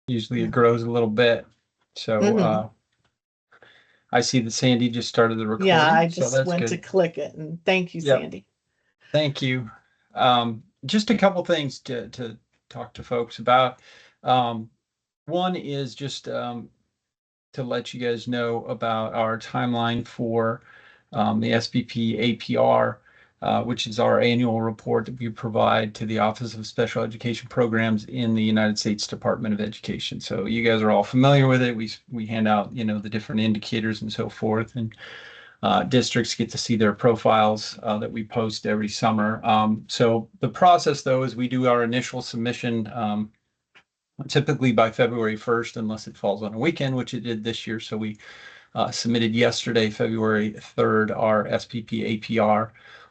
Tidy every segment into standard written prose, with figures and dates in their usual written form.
Usually it grows a little bit. So Hmm. I see that Sandy just started the Yeah, recording, I so just that's went to good. click it, and thank you, Yep. Sandy. Thank you. Just a couple things to talk to folks about. Um, One is just to let you guys know about our timeline for the SBP APR, which is our annual report that we provide to the Office of Special Education Programs in the United States Department of Education. So you guys are all familiar with it. We hand out, the different indicators and so forth, and districts get to see their profiles that we post every summer. So the process, though, is we do our initial submission typically by February 1st, unless it falls on a weekend, which it did this year. So we submitted yesterday, February 3rd, our SPP APR,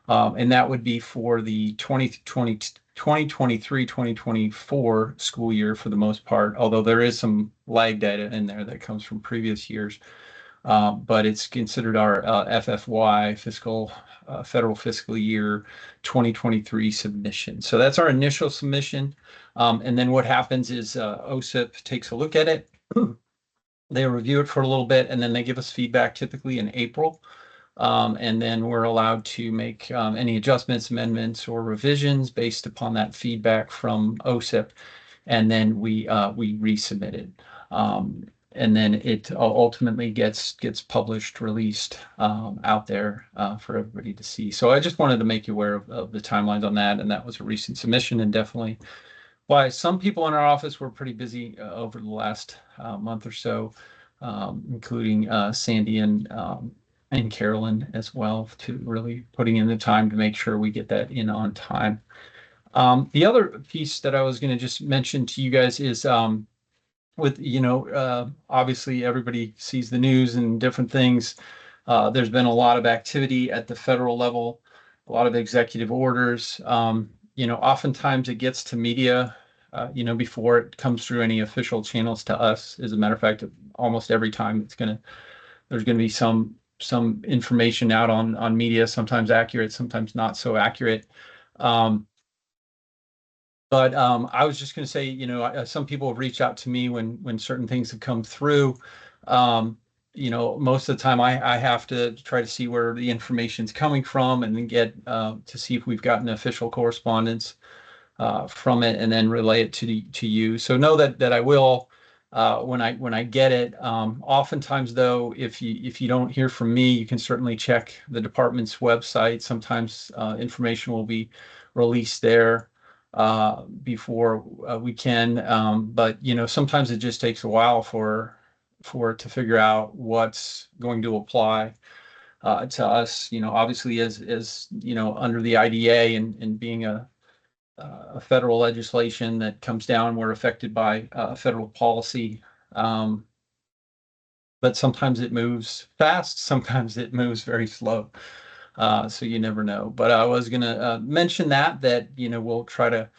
and that would be for the 2023-2024 school year for the most part, although there is some lag data in there that comes from previous years. But it's considered our FFY federal fiscal year 2023 submission. So that's our initial submission. And then what happens is OSIP takes a look at it. They review it for a little bit, and then they give us feedback typically in April. And then we're allowed to make any adjustments, amendments, or revisions based upon that feedback from OSIP, and then we resubmit it. And then it ultimately gets published, released out there for everybody to see. So I just wanted to make you aware of the timelines on that, and that was a recent submission, and definitely why some people in our office were pretty busy over the last month or so, including Sandy and Carolyn as well, to really putting in the time to make sure we get that in on time. The other piece that I was going to just mention to you guys is with, obviously everybody sees the news and different things. There's been a lot of activity at the federal level, a lot of executive orders. Oftentimes it gets to media, before it comes through any official channels to us. As a matter of fact, almost every time there's gonna be some information out on media, sometimes accurate, sometimes not so accurate. Um, but I was just going to say, some people have reached out to me when certain things have come through. Um, most of the time I have to try to see where the information's coming from and then get to see if we've gotten official correspondence from it and then relay it to you. So know that I will when I get it. Oftentimes, though, if you don't hear from me, you can certainly check the department's website. Sometimes information will be released there before we can. But sometimes it just takes a while for it to figure out what's going to apply to us. Obviously, as under the IDA and being a federal legislation that comes down, we're affected by federal policy. Um, but sometimes it moves fast, sometimes it moves very slow. So you never know. But I was going to mention that we'll try to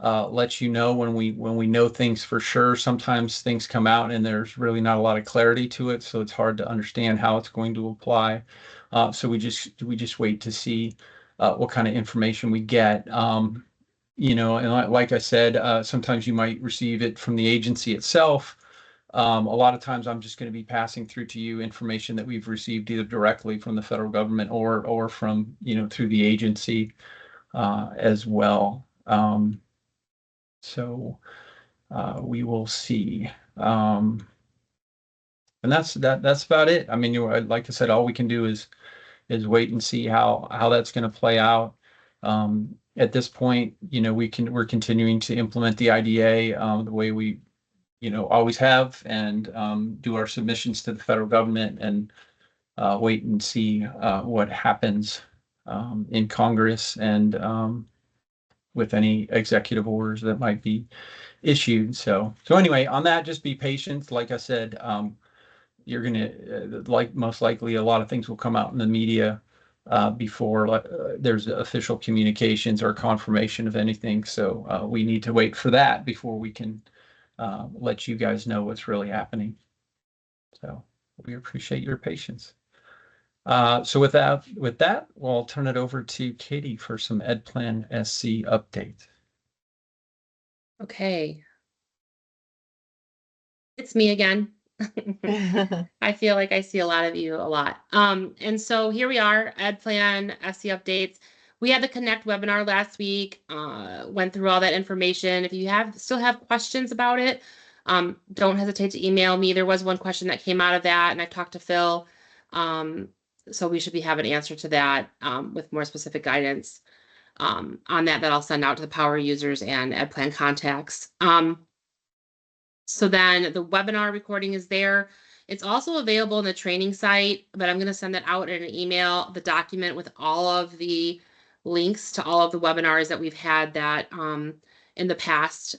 let you know when we know things for sure. Sometimes things come out and there's really not a lot of clarity to it, so it's hard to understand how it's going to apply. So we just wait to see what kind of information we get. And like I said, sometimes you might receive it from the agency itself. A lot of times I'm just going to be passing through to you information that we've received either directly from the federal government or from, through the agency as well. So we will see. And that's about it. I mean, like I said, all we can do is wait and see how that's going to play out. At this point, we're continuing to implement the IDA the way we always have, and do our submissions to the federal government and wait and see what happens in Congress and with any executive orders that might be issued. So anyway, on that, just be patient. Like I said, you're gonna like most likely a lot of things will come out in the media before there's official communications or confirmation of anything. So we need to wait for that before we can let you guys know what's really happening. So we appreciate your patience. So with that, we'll turn it over to Katie for some Ed Plan SC update. Okay. It's me again. I feel like I see a lot of you a lot. And so here we are, Ed Plan, SC updates. We had the Connect webinar last week, went through all that information. If you still have questions about it, don't hesitate to email me. There was one question that came out of that, and I talked to Phil. So we should have an answer to that with more specific guidance on that I'll send out to the power users and Ed Plan contacts. So then the webinar recording is there. It's also available in the training site, but I'm going to send that out in an email, the document with all of the links to all of the webinars that we've had that in the past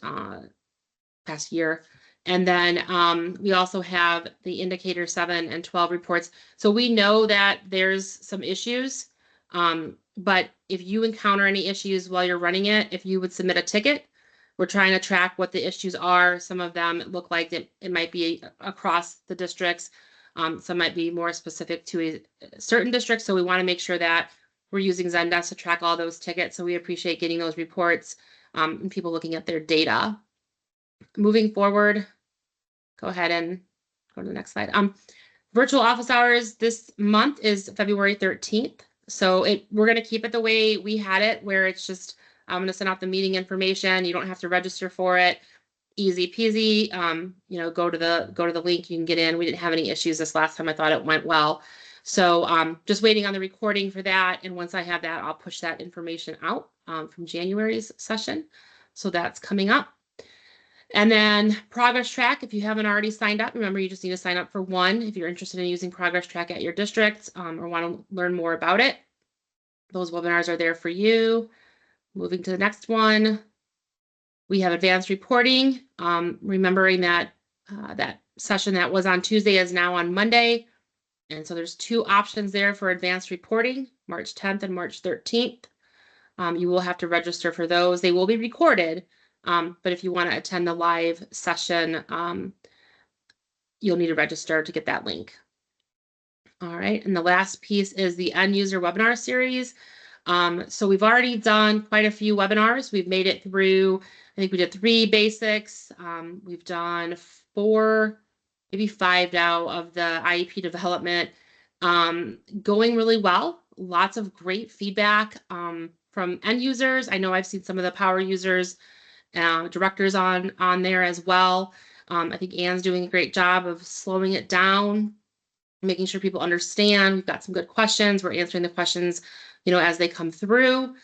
year. And then we also have the indicator 7 and 12 reports. So we know that there's some issues, but if you encounter any issues while you're running it, if you would submit a ticket, we're trying to track what the issues are. Some of them look like it might be across the districts. Some might be more specific to a certain district. So we want to make sure that we're using Zendesk to track all those tickets. So we appreciate getting those reports and people looking at their data. Moving forward, go ahead and go to the next slide. Virtual office hours this month is February 13th. So we're going to keep it the way we had it, where it's just, I'm going to send out the meeting information. You don't have to register for it. Easy peasy. Go to the link, you can get in. We didn't have any issues this last time. I thought it went well. So just waiting on the recording for that. And once I have that, I'll push that information out from January's session. So that's coming up. And then Progress Track, if you haven't already signed up, remember you just need to sign up for one if you're interested in using Progress Track at your district or want to learn more about it. Those webinars are there for you. Moving to the next one, we have advanced reporting. Remembering that that session that was on Tuesday is now on Monday. And so there's two options there for advanced reporting, March 10th and March 13th. You will have to register for those. They will be recorded. But if you want to attend the live session, you'll need to register to get that link. All right, and the last piece is the end user webinar series. So we've already done quite a few webinars. We've made it through, I think we did 3 basics. We've done 4, maybe 5 now of the IEP development. Going really well. Lots of great feedback from end users. I know I've seen some of the power users directors on there as well. I think Anne's doing a great job of slowing it down, making sure people understand. We've got some good questions. We're answering the questions, as they come through.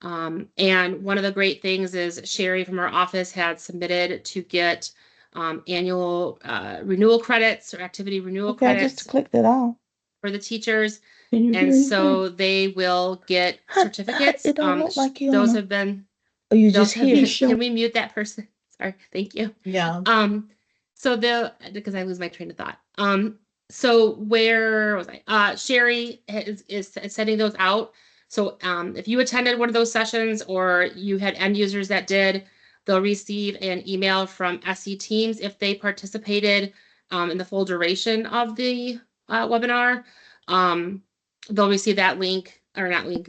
And one of the great things is Sherry from our office had submitted to get annual renewal credits or activity renewal credits. I just clicked it off For the teachers. And so they will get certificates. It don't look like you. Those have been. Oh, you just hear. Can we mute that person? Sorry, thank you. Yeah. So because I lose my train of thought. So where was I? Sherry is sending those out. So if you attended one of those sessions or you had end users that did, they'll receive an email from SE Teams if they participated in the full duration of the webinar. They'll receive that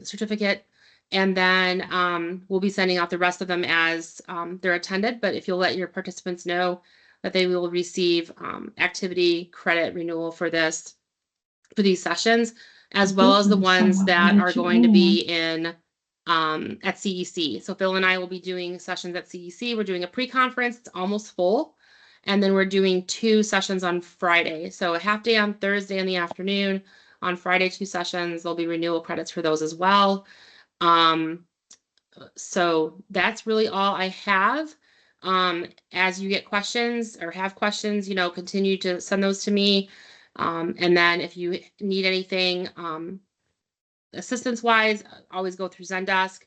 certificate. And then we'll be sending out the rest of them as they're attended. But if you'll let your participants know that they will receive activity credit renewal for these sessions, as well as the ones that are going to be in at CEC. So Phil and I will be doing sessions at CEC. We're doing a pre-conference, it's almost full. And then we're doing 2 sessions on Friday. So a half day on Thursday in the afternoon. On Friday, 2 sessions. There'll be renewal credits for those as well. So that's really all I have. As you get questions or have questions, continue to send those to me. And then if you need anything, assistance wise, always go through Zendesk.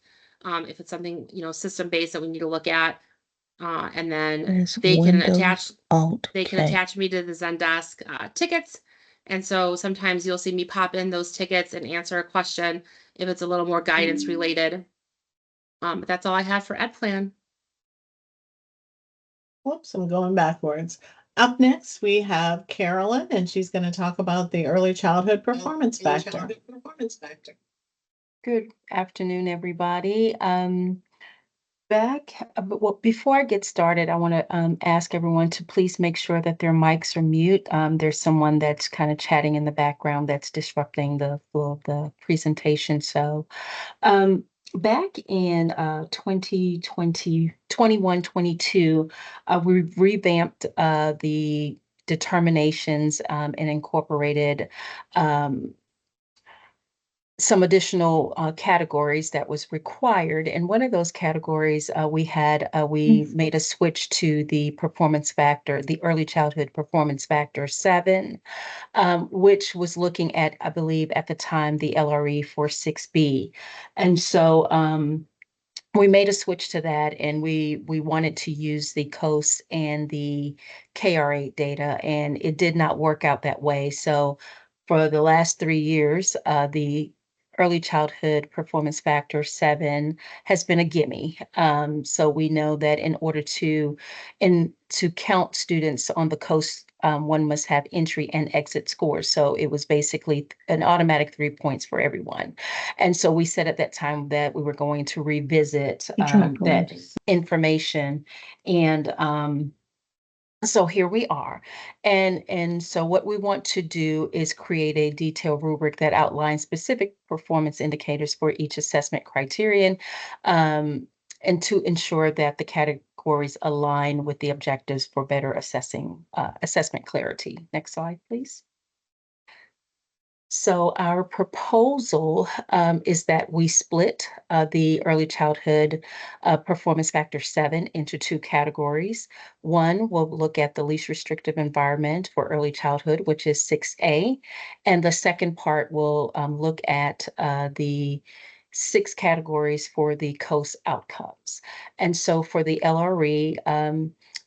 If it's something, system based that we need to look at, and then they can attach me to the Zendesk tickets. And so sometimes you'll see me pop in those tickets and answer a question if it's a little more guidance related. But that's all I have for Ed Plan. Whoops, I'm going backwards. Up next, we have Carolyn, and she's going to talk about the early childhood performance factor. Good afternoon, everybody. Well, before I get started, I want to ask everyone to please make sure that their mics are mute. There's someone that's kind of chatting in the background that's disrupting the flow of the presentation. So back in 2020, 22, we revamped the determinations and incorporated some additional categories that was required. And one of those categories we made a switch to the performance factor, the early childhood performance factor 7, which was looking at, I believe at the time, the LRE for 6B. And so we made a switch to that, and we wanted to use the COAST and the KR8 data, and it did not work out that way. So for the last 3 years, the early childhood performance factor 7 has been a gimme. So we know that in order to count students on the COAST, one must have entry and exit scores. So it was basically an automatic 3 points for everyone. And so we said at that time that we were going to revisit that information. And so here we are. And so what we want to do is create a detailed rubric that outlines specific performance indicators for each assessment criterion, and to ensure that the categories align with the objectives for better assessment clarity. Next slide, please. So our proposal is that we split the early childhood performance factor 7 into 2 categories. One will look at the least restrictive environment for early childhood, which is 6A. And the second part will look at the 6 categories for the COAST outcomes. And so for the LRE,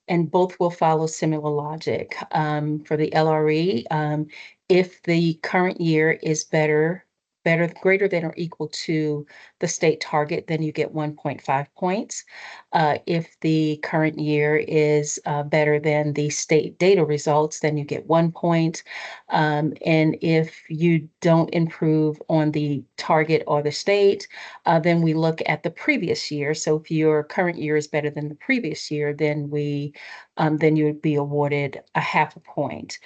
and both will follow similar logic. For the LRE, if the current year is greater than or equal to the state target, then you get 1.5 points. If the current year is better than the state data results, then you get 1 point. And if you don't improve on the target or the state, then we look at the previous year. So if your current year is better than the previous year, then you would be awarded a 0.5 point.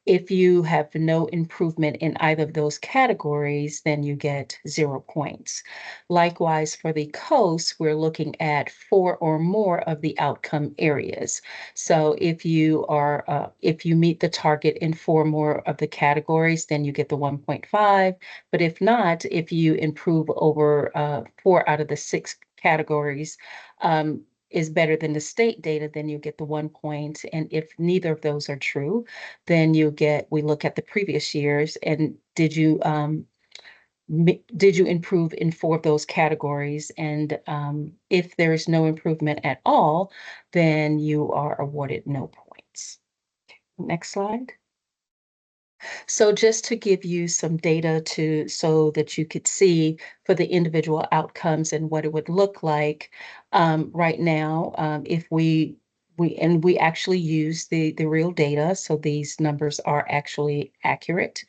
If you have no improvement in either of those categories, then you get 0 points. Likewise, for the COAST, we're looking at 4 or more of the outcome areas. So if you meet the target in 4 more of the categories, then you get the 1.5. But if not, if you improve over 4 out of the 6 categories, is better than the state data, then you get the 1 point. And if neither of those are true, then we look at the previous years and did you improve in 4 of those categories? And if there is no improvement at all, then you are awarded no points. Next slide. So just to give you some data so that you could see for the individual outcomes and what it would look like right now, if we actually use the real data, so these numbers are actually accurate.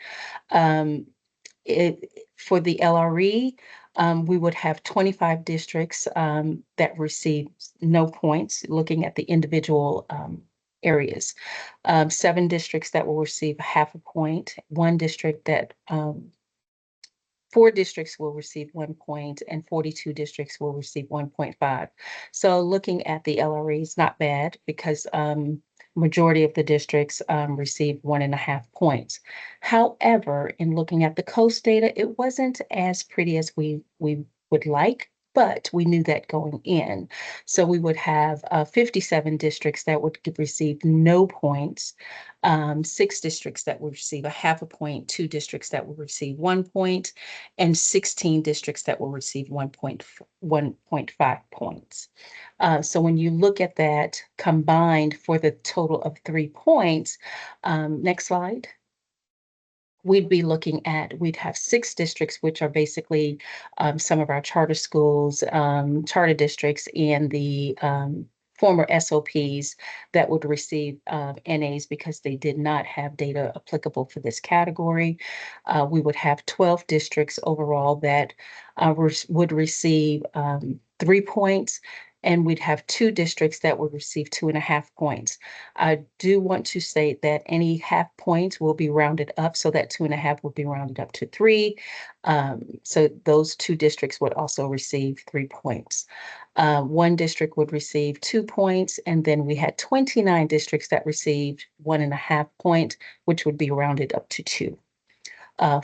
For the LRE, we would have 25 districts that receive no points, looking at the individual areas. 7 districts that will receive 0.5 point, 4 districts will receive 1 point, and 42 districts will receive 1.5. So looking at the LREs, not bad, because majority of the districts receive 1.5 points. However, in looking at the COAST data, it wasn't as pretty as we would like, but we knew that going in. So we would have 57 districts that would receive no points, 6 districts that would receive 0.5 point, 2 districts that will receive 1 point, and 16 districts that will receive 1.5 points. So when you look at that combined for the total of 3 points, next slide. We'd have 6 districts, which are basically some of our charter schools, charter districts, and the former SOPs that would receive NAs because they did not have data applicable for this category. We would have 12 districts overall that would receive 3 points. and we'd have 2 districts that would receive 2.5 points. I do want to state that any half points will be rounded up, so that 2.5 will be rounded up to 3. So those 2 districts would also receive 3 points. 1 district would receive 2 points, and then we had 29 districts that received 1.5 point, which would be rounded up to 2.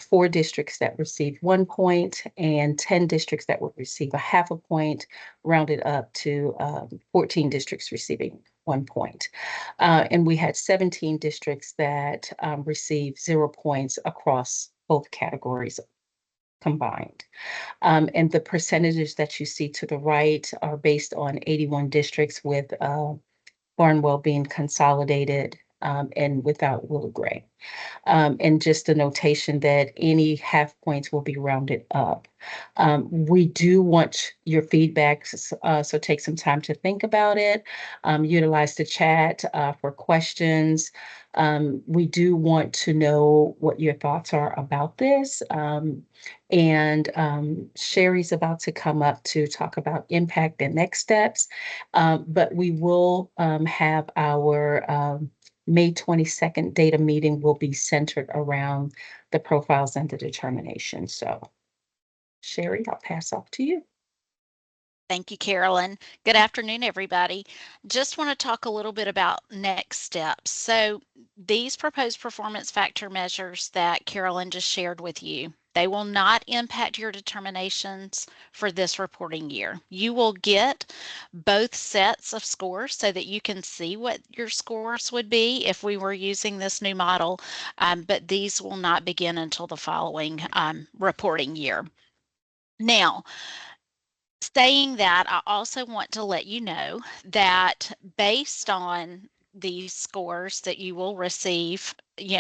4 districts that received 1 point, and 10 districts that would receive 0.5 point, rounded up to 14 districts receiving 1 point. And we had 17 districts that received 0 points across both categories combined. And the percentages that you see to the right are based on 81 districts with Barnwell being consolidated and without Willow Gray. And just a notation that any half points will be rounded up. We do want your feedback, so take some time to think about it. Utilize the chat for questions. We do want to know what your thoughts are about this. And Sherry's about to come up to talk about impact and next steps. But we will have our May 22nd data meeting will be centered around the profiles and the determination. So Sherry, I'll pass off to you. Thank you, Carolyn. Good afternoon, everybody. Just want to talk a little bit about next steps. So these proposed performance factor measures that Carolyn just shared with you, they will not impact your determinations for this reporting year. You will get both sets of scores so that you can see what your scores would be if we were using this new model, but these will not begin until the following reporting year. Now, saying that, I also want to let you know that based on these scores that you will receive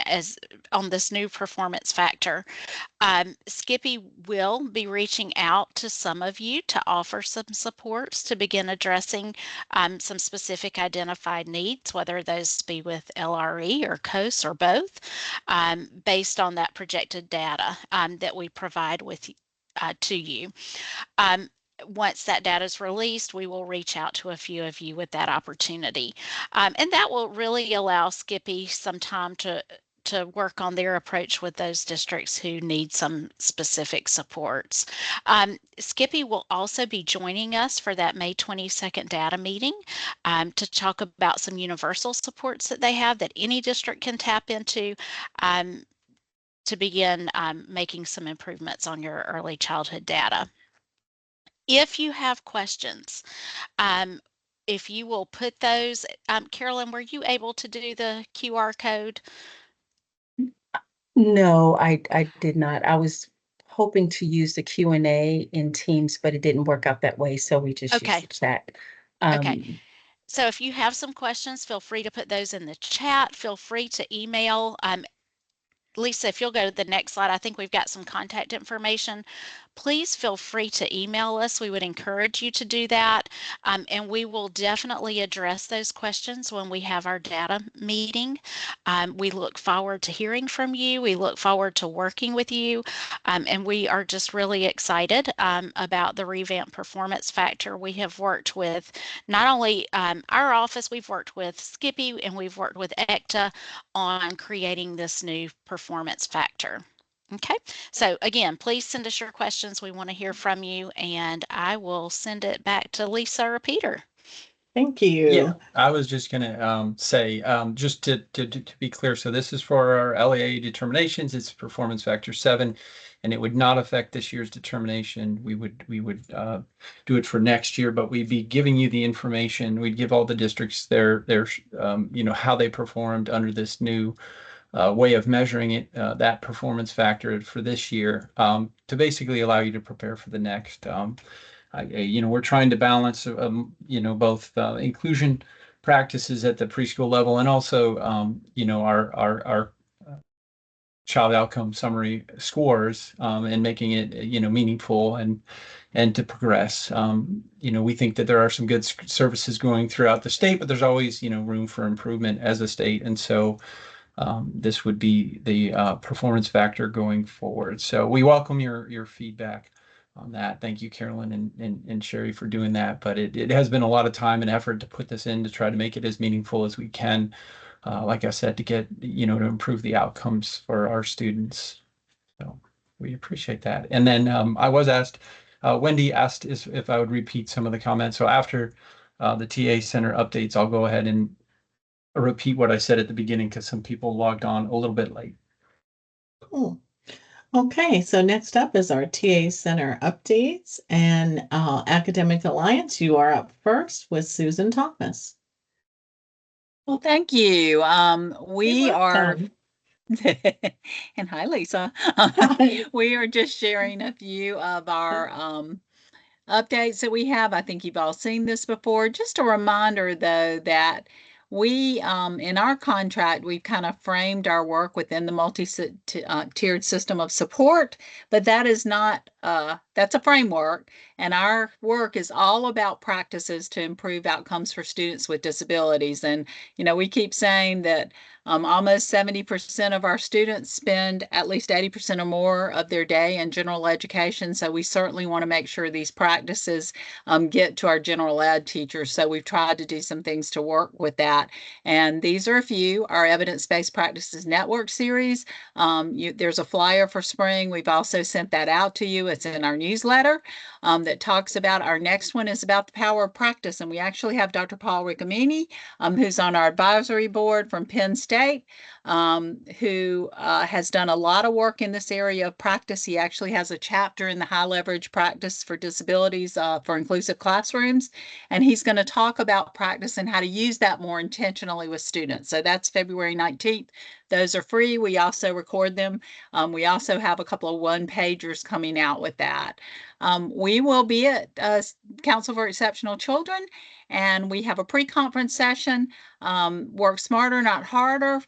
as on this new performance factor, Skippy will be reaching out to some of you to offer some supports to begin addressing some specific identified needs, whether those be with LRE or COAS or both, based on that projected data that we provide with to you. Once that data is released, we will reach out to a few of you with that opportunity. And that will really allow Skippy some time to work on their approach with those districts who need some specific supports. Skippy will also be joining us for that May 22nd data meeting to talk about some universal supports that they have that any district can tap into to begin making some improvements on your early childhood data. If you have questions, if you will put those, Carolyn, were you able to do the QR code? No, I did not. I was hoping to use the Q&A in Teams, but it didn't work out that way, so we just used the chat. Okay. So if you have some questions, feel free to put those in the chat. Feel free to email. Lisa, if you'll go to the next slide, I think we've got some contact information. Please feel free to email us. We would encourage you to do that. And we will definitely address those questions when we have our data meeting. We look forward to hearing from you. We look forward to working with you. And we are just really excited about the revamped performance factor. We have worked with not only our office, we've worked with Skippy and we've worked with ECTA on creating this new performance factor. Okay, so again, please send us your questions. We want to hear from you, and I will send it back to Lisa or Peter. Thank you. Yeah, I was just going to say, just to be clear, so this is for our LEA determinations. It's performance factor 7, and it would not affect this year's determination. We would do it for next year, but we'd be giving you the information. We'd give all the districts their how they performed under this new way of measuring it, that performance factor for this year, to basically allow you to prepare for the next. We're trying to balance, both inclusion practices at the preschool level and also, our child outcome summary scores, and making it, meaningful and to progress. We think that there are some good services going throughout the state, but there's always, room for improvement as a state. And so this would be the performance factor going forward. So we welcome your feedback on that. Thank you, Carolyn and Sherry, for doing that. But it has been a lot of time and effort to put this in to try to make it as meaningful as we can. Like I said, to get, to improve the outcomes for our students. So we appreciate that. And then I was asked, Wendy asked if I would repeat some of the comments. So after the TA Center updates, I'll go ahead and repeat what I said at the beginning because some people logged on a little bit late. Cool. Okay, so next up is our TA Center updates, and Academic Alliance, you are up first with Susan Thomas. Well, thank you. We are, welcome. and hi, Lisa. We are just sharing a few of our updates that we have. I think you've all seen this before. Just a reminder, though, that we, in our contract, we've kind of framed our work within the multi-tiered system of support, but that is not, that's a framework, and our work is all about practices to improve outcomes for students with disabilities. And, we keep saying that almost 70% of our students spend at least 80% or more of their day in general education. So we certainly want to make sure these practices get to our general ed teachers. So we've tried to do some things to work with that. And these are a few. Our Evidence-Based Practices Network series. There's a flyer for spring. We've also sent that out to you. It's in our newsletter that talks about our next one is about the power of practice. And we actually have Dr. Paul Riccomini, who's on our advisory board from Penn State, who has done a lot of work in this area of practice. He actually has a chapter in the High Leverage Practice for Disabilities for Inclusive Classrooms, and he's going to talk about practice and how to use that more intentionally with students. So that's February 19th. Those are free. We also record them. We also have a couple of one-pagers coming out with that. We will be at Council for Exceptional Children, and we have a pre-conference session, Work Smarter, Not Harder,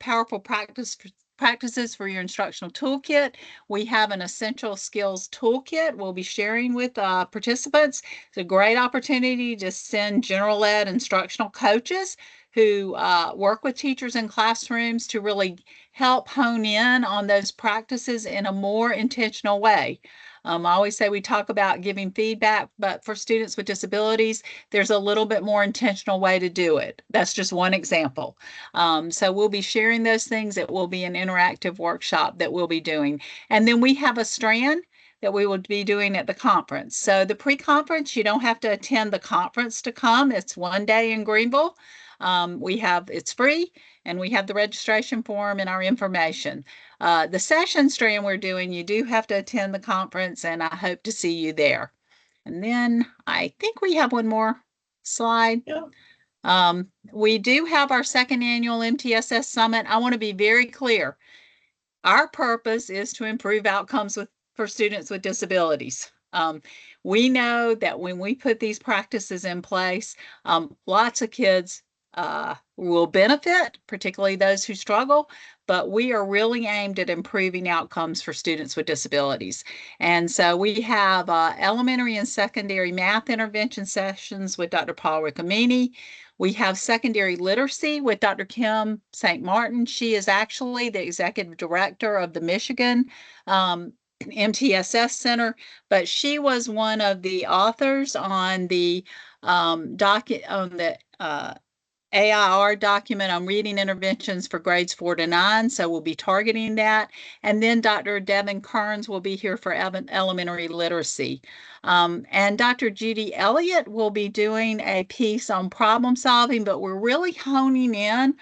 Powerful Practices for your Instructional Toolkit. We have an Essential Skills Toolkit we'll be sharing with participants. It's a great opportunity to send general ed instructional coaches who work with teachers in classrooms to really help hone in on those practices in a more intentional way. I always say we talk about giving feedback, but for students with disabilities, there's a little bit more intentional way to do it. That's just one example. So we'll be sharing those things. It will be an interactive workshop that we'll be doing. And then we have a strand that we will be doing at the conference. So the pre-conference, you don't have to attend the conference to come. It's one day in Greenville. It's free, and we have the registration form and our information. The session stream we're doing, you do have to attend the conference, and I hope to see you there. And then I think we have one more slide. Yeah. We do have our second annual MTSS Summit. I want to be very clear. Our purpose is to improve outcomes for students with disabilities. We know that when we put these practices in place, lots of kids will benefit, particularly those who struggle, but we are really aimed at improving outcomes for students with disabilities. And so we have elementary and secondary math intervention sessions with Dr. Paul Riccomini. We have secondary literacy with Dr. Kim St. Martin. She is actually the executive director of the Michigan MTSS Center, but she was one of the authors on the AIR document on reading interventions for grades 4 to 9. So we'll be targeting that. And then Dr. Devin Kearns will be here for elementary literacy. And Dr. Judy Elliott will be doing a piece on problem solving, but we're really honing in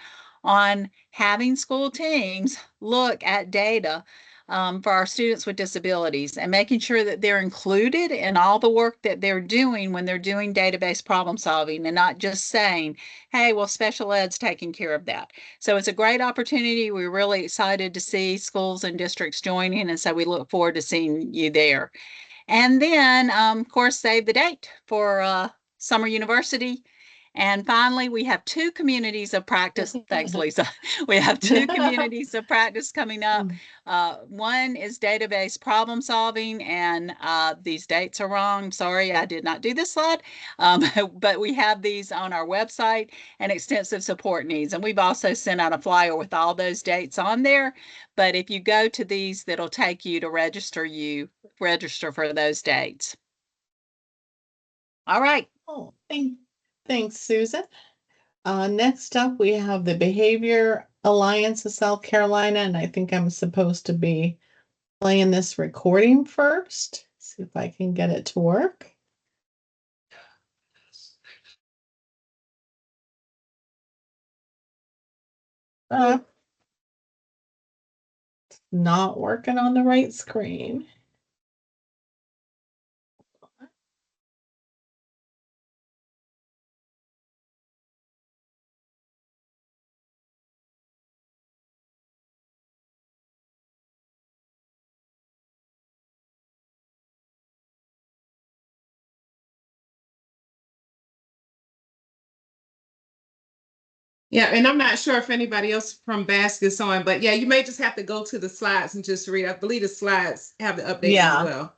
on having school teams look at data for our students with disabilities and making sure that they're included in all the work that they're doing when they're doing database problem solving, and not just saying, hey, well, special ed's taking care of that. So it's a great opportunity. We're really excited to see schools and districts joining, and so we look forward to seeing you there. And then, of course, save the date for Summer University. And finally, we have 2 communities of practice. Thanks, Lisa. We have 2 communities of practice coming up. One is database problem solving, and these dates are wrong. Sorry, I did not do this slide. But we have these on our website, and extensive support needs. And we've also sent out a flyer with all those dates on there. But if you go to these, that'll take you to register you register for those dates. All right. Oh, thanks, Susan. Next up, we have the Behavior Alliance of South Carolina, and I think I'm supposed to be playing this recording first. See if I can get it to work. Not working on the right screen. Yeah, and I'm not sure if anybody else from Basque is on, but yeah, you may just have to go to the slides and just read. I believe the slides have the update as well,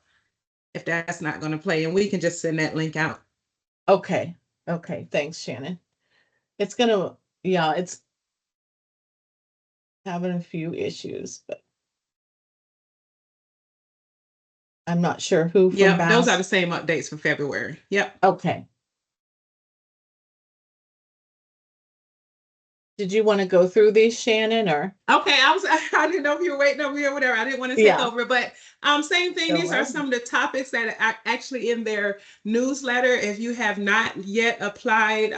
if that's not going to play, and we can just send that link out. Okay. Okay. Thanks, Shannon. It's gonna, yeah, it's having a few issues, but I'm not sure who from Yeah, those are Basque. the same updates for February. Yep. Okay. Did you want to go through these, Shannon, or? Okay, I didn't know if you were waiting on me or whatever. I didn't want to take Yeah. over, but same thing. Go These are ahead. some of the topics that are actually in their newsletter. If you have not yet applied,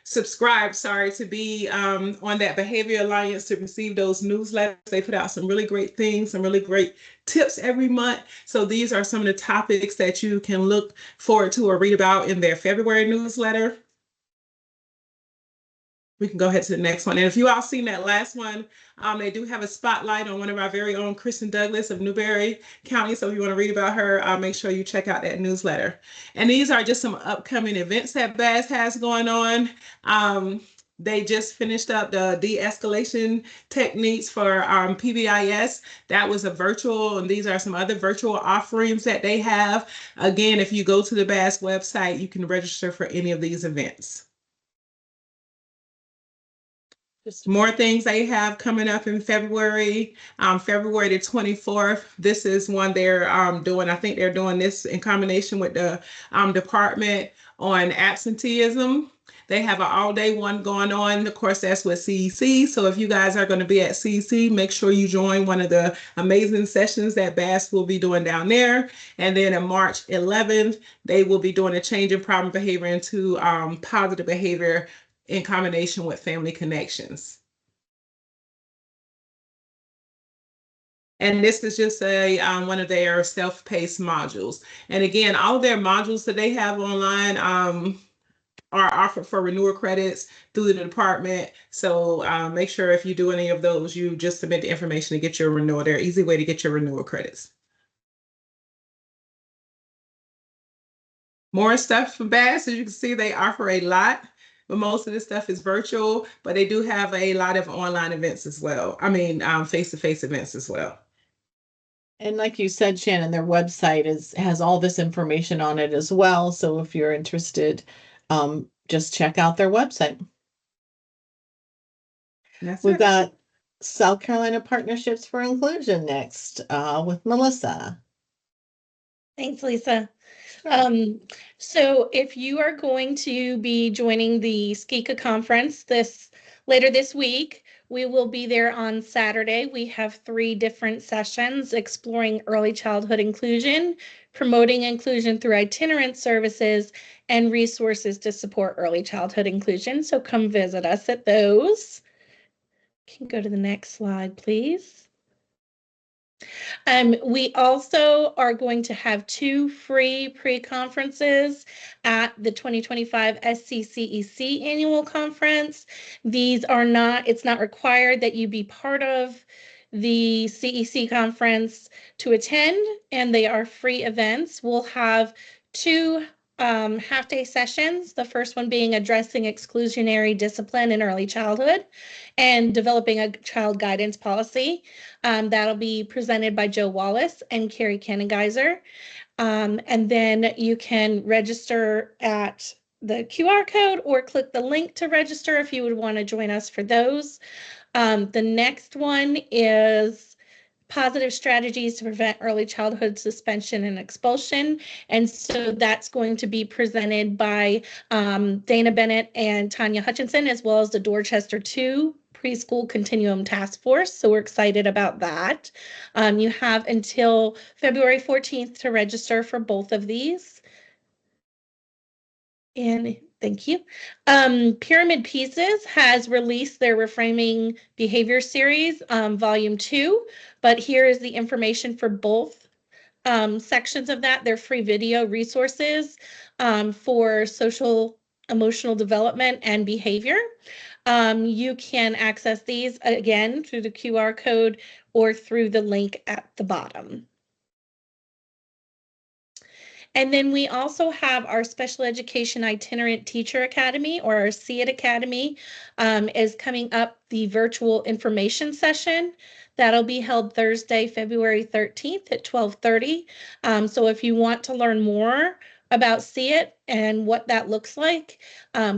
subscribed, sorry, to be on that Behavior Alliance to receive those newsletters. They put out some really great things, some really great tips every month. So these are some of the topics that you can look forward to or read about in their February newsletter. We can go ahead to the next one. And if you all seen that last one, they do have a spotlight on one of our very own, Kristen Douglas of Newberry County. So if you want to read about her, make sure you check out that newsletter. And these are just some upcoming events that BAS has going on. They just finished up the de-escalation techniques for PBIS. That was a virtual, and these are some other virtual offerings that they have. Again, if you go to the BAS website, you can register for any of these events. Just More things they have coming up in February, February the 24th. This is one they're doing. I think they're doing this in combination with the department on absenteeism. They have an all-day one going on. Of course, that's with CEC. So if you guys are going to be at CEC, make sure you join one of the amazing sessions that BAS will be doing down there. And then on March 11th, they will be doing a change in problem behavior into positive behavior in combination with Family Connections. And this is just a one of their self-paced modules. And again, all of their modules that they have online are offered for renewal credits through the department. So make sure if you do any of those, you just submit the information to get your renewal. They're an easy way to get your renewal credits. More stuff from BAS. As you can see, they offer a lot. But most of this stuff is virtual, but they do have a lot of online events as well. I mean, face-to-face events as well. And like you said, Shannon, their website has all this information on it as well. So if you're interested, just check out their website. We've got South Carolina Partnerships for Inclusion next with Melissa. Thanks, Lisa. So if you are going to be joining the SKICA conference later this week, we will be there on Saturday. We have 3 different sessions exploring early childhood inclusion, promoting inclusion through itinerant services, and resources to support early childhood inclusion. So come visit us at those. Can go to the next slide, please. We also are going to have 2 free pre-conferences at the 2025 SCCEC annual conference. It's not required that you be part of the CEC conference to attend, and they are free events. We'll have 2 half-day sessions, the first one being addressing exclusionary discipline in early childhood and developing a child guidance policy. That'll be presented by Joe Wallace and Carrie Kennengeiser. And then you can register at the QR code or click the link to register if you would want to join us for those. The next one is positive strategies to prevent early childhood suspension and expulsion. And so that's going to be presented by Dana Bennett and Tanya Hutchinson, as well as the Dorchester 2 Preschool Continuum Task Force. So we're excited about that. You have until February 14th to register for both of these. And thank you. Pyramid Pieces has released their Reframing Behavior Series, Volume 2, but here is the information for both sections of that. They're free video resources for social, emotional development and behavior. You can access these again through the QR code or through the link at the bottom. And then we also have our Special Education Itinerant Teacher Academy, or our SEIT Academy, is coming up, the virtual information session. That'll be held Thursday, February 13th at 12:30. So if you want to learn more about SEIT and what that looks like,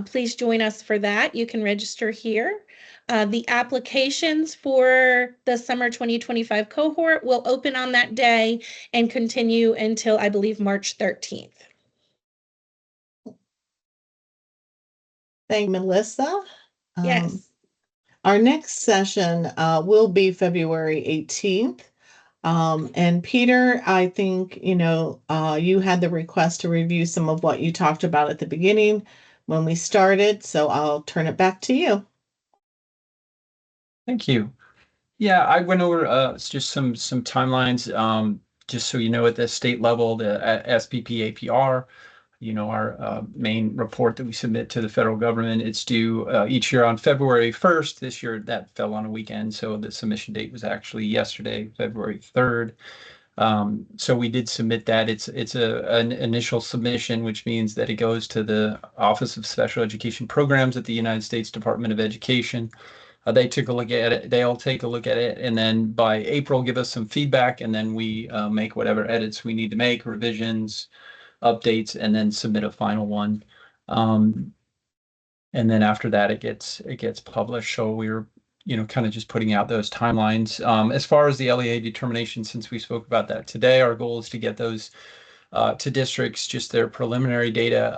please join us for that. You can register here. The applications for the summer 2025 cohort will open on that day and continue until, I believe, March 13th. Thank you, Melissa. Yes. Our next session will be February 18th. And Peter, I think, you had the request to review some of what you talked about at the beginning when we started, so I'll turn it back to you. Thank you. Yeah, I went over just some timelines, just so you know, at the state level, the SPP APR, our main report that we submit to the federal government. It's due each year on February 1st. This year that fell on a weekend, so the submission date was actually yesterday, February 3rd. So we did submit that. It's an initial submission, which means that it goes to the Office of Special Education Programs at the United States Department of Education. They took a look at it. They'll take a look at it, and then by April, give us some feedback, and then we make whatever edits we need to make, revisions, updates, and then submit a final one. And then after that, it gets published. So we're kind of just putting out those timelines. As far as the LEA determination, since we spoke about that today, our goal is to get those to districts, just their preliminary data.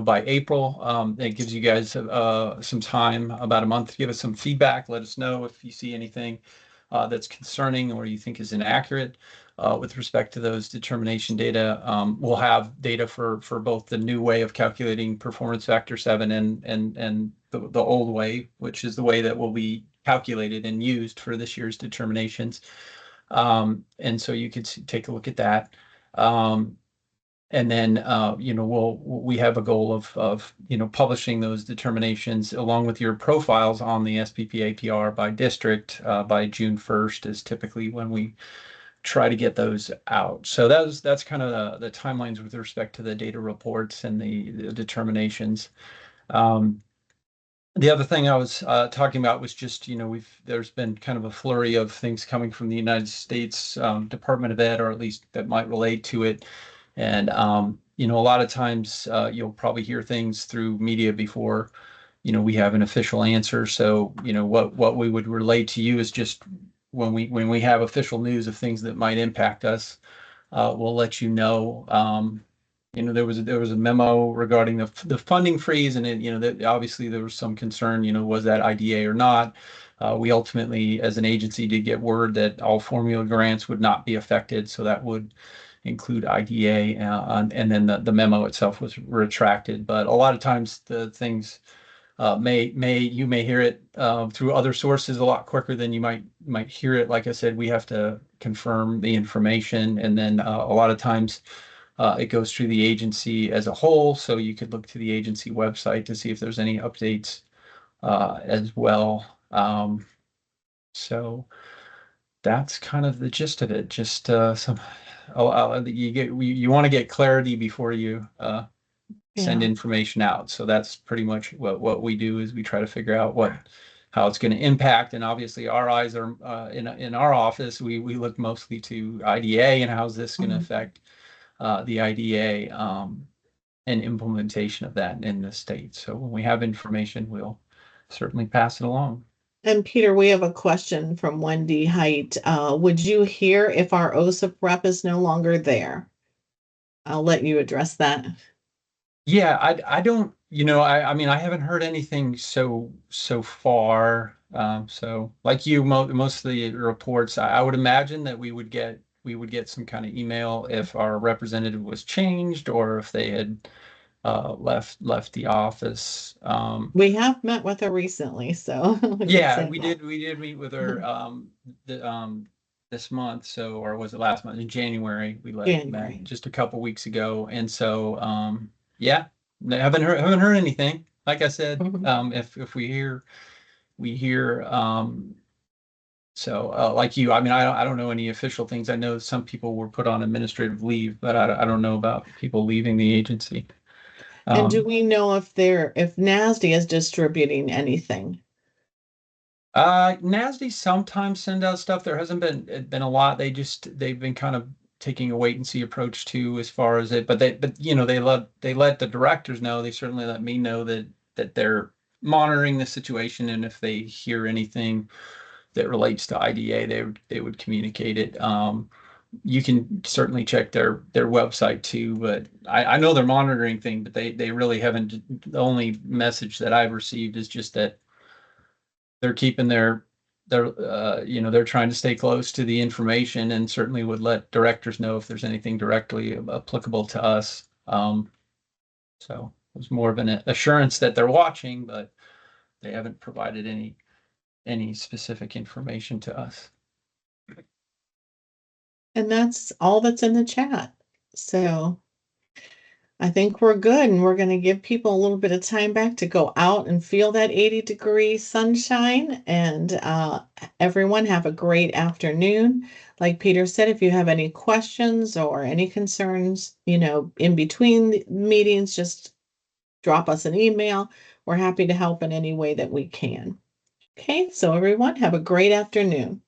By April. That gives you guys some time, about a month, to give us some feedback. Let us know if you see anything that's concerning or you think is inaccurate with respect to those determination data. We'll have data for both the new way of calculating performance factor 7 and the old way, which is the way that will be calculated and used for this year's determinations. And so you could take a look at that. And then, we have a goal of publishing those determinations along with your profiles on the SPP APR by district by June 1st is typically when we try to get those out. So that's kind of the timelines with respect to the data reports and the determinations. The other thing I was talking about was just, there's been kind of a flurry of things coming from the United States Department of Ed, or at least that might relate to it. And, a lot of times you'll probably hear things through media before, we have an official answer. So, what we would relate to you is just when we have official news of things that might impact us, we'll let you know. There was a memo regarding the funding freeze, and that obviously there was some concern, was that IDA or not? We ultimately, as an agency, did get word that all formula grants would not be affected. So that would include IDA, and then the memo itself was retracted. But a lot of times the things you may hear it through other sources a lot quicker than you might hear it. Like I said, we have to confirm the information, and then a lot of times it goes through the agency as a whole. So you could look to the agency website to see if there's any updates as well. So that's kind of the gist of it. Just you want to get clarity before you send information out. So that's pretty much what we do, is we try to figure out how it's going to impact. And obviously our eyes are in our office, we look mostly to IDA and how's this going to affect the IDA and implementation of that in the state. So when we have information, we'll certainly pass it along. And Peter, we have a question from Wendy Height. Would you hear if our OSIP rep is no longer there? I'll let you address that. Yeah, I don't, I mean, I haven't heard anything so far. So like you, most of the reports, I would imagine that we would get some kind of email if our representative was changed or if they had left the office. We have met with her recently, so Yeah, we did meet with her this month, so, or was it last month in January? We January. met just a couple weeks ago, and so yeah, I haven't heard anything. Like I said, Mhm. if we hear so like you, I mean, I don't know any official things. I know some people were put on administrative leave, but I don't know about people leaving the agency. And do we know if NASD is distributing anything? NASD sometimes send out stuff. There hasn't been a lot. They've been kind of taking a wait and see approach too as far as it, but they let the directors know. They certainly let me know that they're monitoring the situation, and if they hear anything that relates to IDA, they would communicate it. You can certainly check their website too, but I know they're monitoring things, but they really haven't. The only message that I've received is just that they're keeping they're trying to stay close to the information and certainly would let directors know if there's anything directly applicable to us. So it was more of an assurance that they're watching, but they haven't provided any specific information to us. And that's all that's in the chat. So I think we're good, and we're going to give people a little bit of time back to go out and feel that 80-degree sunshine. And everyone have a great afternoon. Like Peter said, if you have any questions or any concerns, in between the meetings, just drop us an email. We're happy to help in any way that we can. Okay, so everyone have a great afternoon.